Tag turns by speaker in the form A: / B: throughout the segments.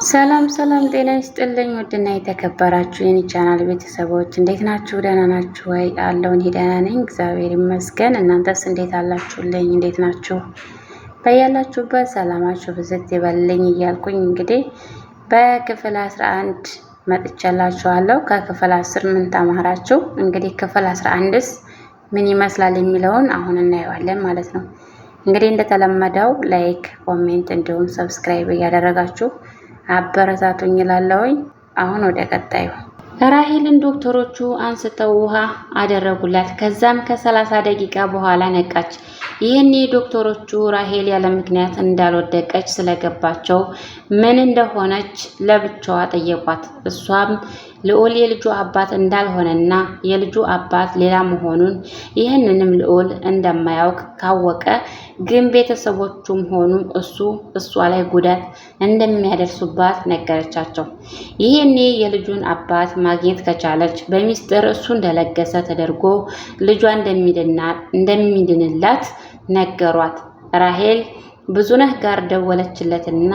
A: ሰላም ሰላም፣ ጤና ይስጥልኝ ውድና የተከበራችሁ የኔ ቻናል ቤተሰቦች እንዴት ናችሁ? ደህና ናችሁ ወይ? አለሁ እኔ ደህና ነኝ፣ እግዚአብሔር ይመስገን። እናንተስ እንዴት አላችሁልኝ? እንዴት ናችሁ? በያላችሁበት ሰላማችሁ ብዝት ይበልልኝ እያልኩኝ እንግዲህ በክፍል 11 መጥቻላችኋለሁ። ከክፍል 10 ምን ተማራችሁ? እንግዲህ ክፍል 11ስ ምን ይመስላል የሚለውን አሁን እናየዋለን ማለት ነው። እንግዲህ እንደተለመደው ላይክ፣ ኮሜንት እንዲሁም ሰብስክራይብ እያደረጋችሁ አበረታቱኝ እላለሁኝ። አሁን ወደ ቀጣዩ ራሄልን ዶክተሮቹ አንስተው ውሃ አደረጉላት። ከዛም ከ30 ደቂቃ በኋላ ነቃች። ይህኔ ዶክተሮቹ ራሄል ያለ ምክንያት እንዳልወደቀች ስለገባቸው ምን እንደሆነች ለብቻዋ ጠየቋት። እሷም ልዑል የልጁ አባት እንዳልሆነና የልጁ አባት ሌላ መሆኑን ይህንንም ልዑል እንደማያውቅ ካወቀ ግን ቤተሰቦቹም ሆኑ እሷ ላይ ጉዳት እንደሚያደርሱባት ነገረቻቸው። ይህኔ የልጁን አባት ማግኘት ከቻለች በሚስጥር እሱ እንደለገሰ ተደርጎ ልጇ እንደሚድንላት ነገሯት። ራሄል ብዙነህ ጋር ደወለችለትና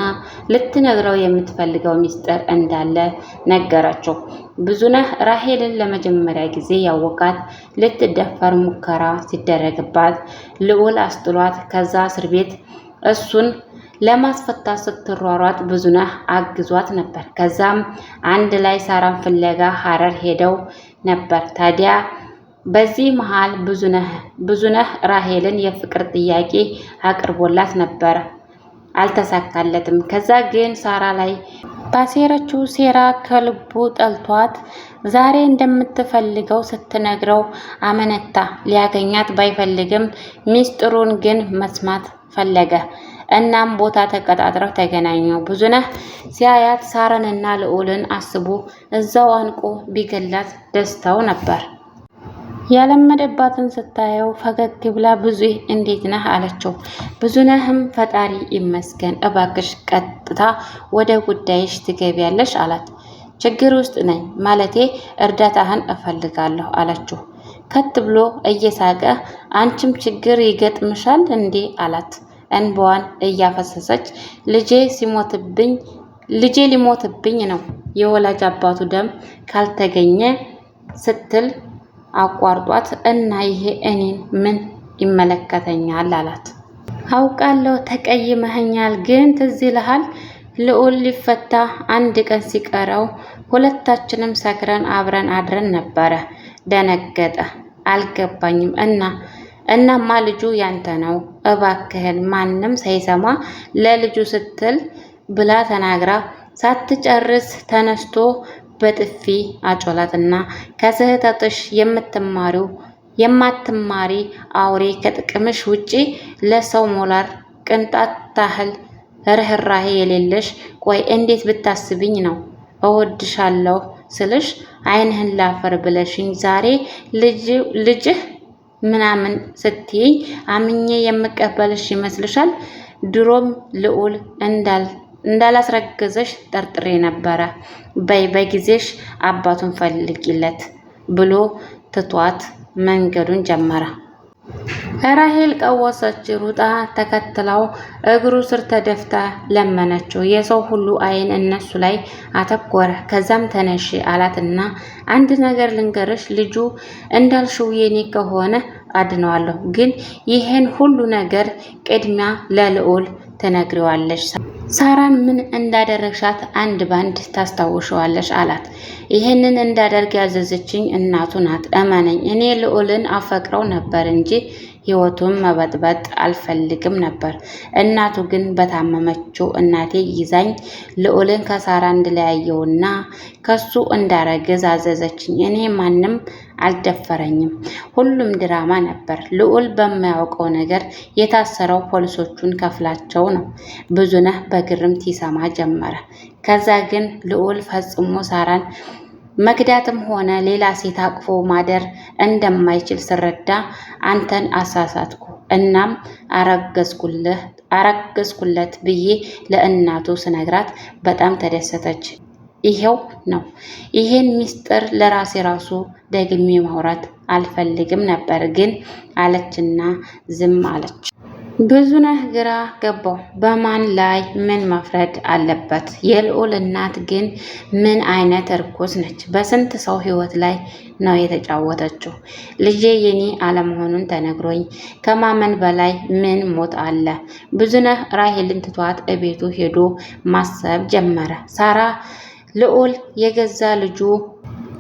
A: ልትነግረው የምትፈልገው ሚስጥር እንዳለ ነገረችው። ብዙነህ ራሄልን ለመጀመሪያ ጊዜ ያወቃት ልትደፈር ሙከራ ሲደረግባት ልዑል አስጥሏት ከዛ እስር ቤት እሱን ለማስፈታት ስትሯሯጥ ብዙነህ አግዟት ነበር። ከዛም አንድ ላይ ሳራን ፍለጋ ሐረር ሄደው ነበር። ታዲያ በዚህ መሃል ብዙነህ ራሄልን የፍቅር ጥያቄ አቅርቦላት ነበር፣ አልተሳካለትም። ከዛ ግን ሳራ ላይ ባሴረችው ሴራ ከልቡ ጠልቷት ዛሬ እንደምትፈልገው ስትነግረው አመነታ። ሊያገኛት ባይፈልግም ሚስጥሩን ግን መስማት ፈለገ። እናም ቦታ ተቀጣጥረው ተገናኙ። ብዙነህ ሲያያት ሳራንና ልዑልን አስቡ እዛው አንቆ ቢገላት ደስታው ነበር። ያለመደባትን ስታየው ፈገግ ብላ ብዙ እንዴት ነህ አለችው። ብዙነህም ፈጣሪ ይመስገን፣ እባክሽ ቀጥታ ወደ ጉዳይሽ ትገቢያለሽ አላት። ችግር ውስጥ ነኝ፣ ማለቴ እርዳታህን እፈልጋለሁ አለችው። ከት ብሎ እየሳቀ አንቺም ችግር ይገጥምሻል እንዴ አላት። እንባዋን እያፈሰሰች ልጄ ሊሞትብኝ ነው፣ የወላጅ አባቱ ደም ካልተገኘ ስትል አቋርጧት እና ይሄ እኔን ምን ይመለከተኛል አላት። አውቃለሁ ተቀይመኸኛል፣ ግን ትዝ ይልሃል ልዑል ሊፈታ አንድ ቀን ሲቀረው ሁለታችንም ሰክረን አብረን አድረን ነበረ። ደነገጠ። አልገባኝም እናማ ልጁ ያንተ ነው፣ እባክህን ማንም ሳይሰማ ለልጁ ስትል ብላ ተናግራ ሳትጨርስ ተነስቶ በጥፊ አጮላትና ከስህተትሽ የማትማሪ አውሬ፣ ከጥቅምሽ ውጪ ለሰው ሞራል ቅንጣት ታህል ርህራሄ የሌለሽ፣ ቆይ እንዴት ብታስብኝ ነው እወድሻለሁ ስልሽ ዓይንህን ላፈር ብለሽኝ ዛሬ ልጅህ ምናምን ስትይኝ አምኜ የምቀበልሽ ይመስልሻል? ድሮም ልዑል እንዳላስረገዘሽ ጠርጥሬ ነበረ። በጊዜሽ አባቱን ፈልጊለት ብሎ ትቷት መንገዱን ጀመረ። ራሄል ቀወሰች። ሩጣ ተከትለው እግሩ ስር ተደፍታ ለመነችው። የሰው ሁሉ ዓይን እነሱ ላይ አተኮረ። ከዛም ተነሽ አላትና አንድ ነገር ልንገርሽ፣ ልጁ እንዳልሽው የኔ ከሆነ አድነዋለሁ፣ ግን ይሄን ሁሉ ነገር ቅድሚያ ለልዑል ትነግሪዋለሽ። ሳራን ምን እንዳደረግሻት አንድ ባንድ ታስታውሸዋለሽ አላት። ይሄንን እንዳደርግ ያዘዘችኝ እናቱ ናት። እመነኝ፣ እኔ ልዑልን አፈቅረው ነበር እንጂ ህይወቱን መበጥበጥ አልፈልግም ነበር። እናቱ ግን በታመመችው እናቴ ይዛኝ ልዑልን ከሳራ እንድለያየውና ከሱ እንዳረግዝ አዘዘችኝ። እኔ ማንም አልደፈረኝም። ሁሉም ድራማ ነበር። ልዑል በማያውቀው ነገር የታሰረው ፖሊሶቹን ከፍላቸው ነው። ብዙነህ በግርምት ይሰማ ጀመረ። ከዛ ግን ልዑል ፈጽሞ ሳራን መክዳትም ሆነ ሌላ ሴት አቅፎ ማደር እንደማይችል ስረዳ አንተን አሳሳትኩ፣ እናም አረገዝኩለት ብዬ ለእናቱ ስነግራት በጣም ተደሰተች። ይሄው ነው። ይሄን ሚስጥር ለራሴ ራሱ ደግሜ ማውራት አልፈልግም ነበር ግን አለችና ዝም አለች። ብዙነህ ግራ ገባው። በማን ላይ ምን መፍረድ አለበት? የልዑል እናት ግን ምን አይነት እርኩስ ነች? በስንት ሰው ህይወት ላይ ነው የተጫወተችው? ልጄ የኔ አለመሆኑን ተነግሮኝ ከማመን በላይ ምን ሞት አለ? ብዙነህ ራሄልን ትቷት እቤቱ ሄዶ ማሰብ ጀመረ። ሳራ ልዑል የገዛ ልጁ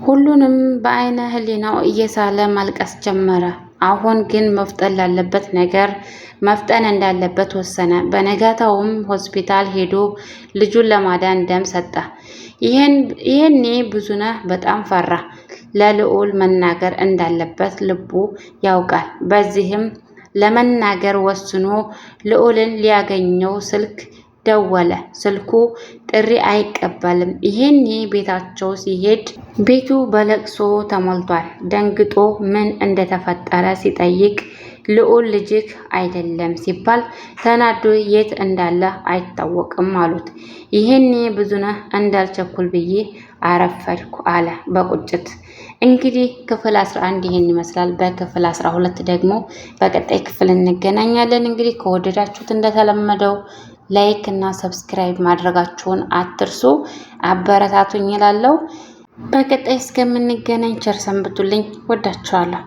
A: ሁሉንም በአይነ ህሊናው እየሳለ ማልቀስ ጀመረ። አሁን ግን መፍጠን እንዳለበት ወሰነ። በነጋታውም ሆስፒታል ሄዶ ልጁን ለማዳን ደም ሰጠ። ይሄኔ ብዙነህ በጣም ፈራ። ለልዑል መናገር እንዳለበት ልቡ ያውቃል። በዚህም ለመናገር ወስኖ ልዑልን ሊያገኘው ስልክ ደወለ። ስልኩ ጥሪ አይቀበልም። ይሄኔ ቤታቸው ሲሄድ ቤቱ በለቅሶ ተሞልቷል። ደንግጦ ምን እንደተፈጠረ ሲጠይቅ ልዑል ልጅክ አይደለም ሲባል ተናዶ የት እንዳለ አይታወቅም አሉት። ይሄኔ ብዙነህ እንዳልቸኩል ብዬ አረፈድኩ አለ በቁጭት። እንግዲህ ክፍል 11 ይሄን ይመስላል። በክፍል 12 ደግሞ በቀጣይ ክፍል እንገናኛለን። እንግዲህ ከወደዳችሁት እንደተለመደው ላይክ እና ሰብስክራይብ ማድረጋችሁን አትርሱ። አበረታቱኝ እላለሁ። በቀጣይ እስከምንገናኝ ቸር ሰንብቱልኝ። ወዳችኋለሁ።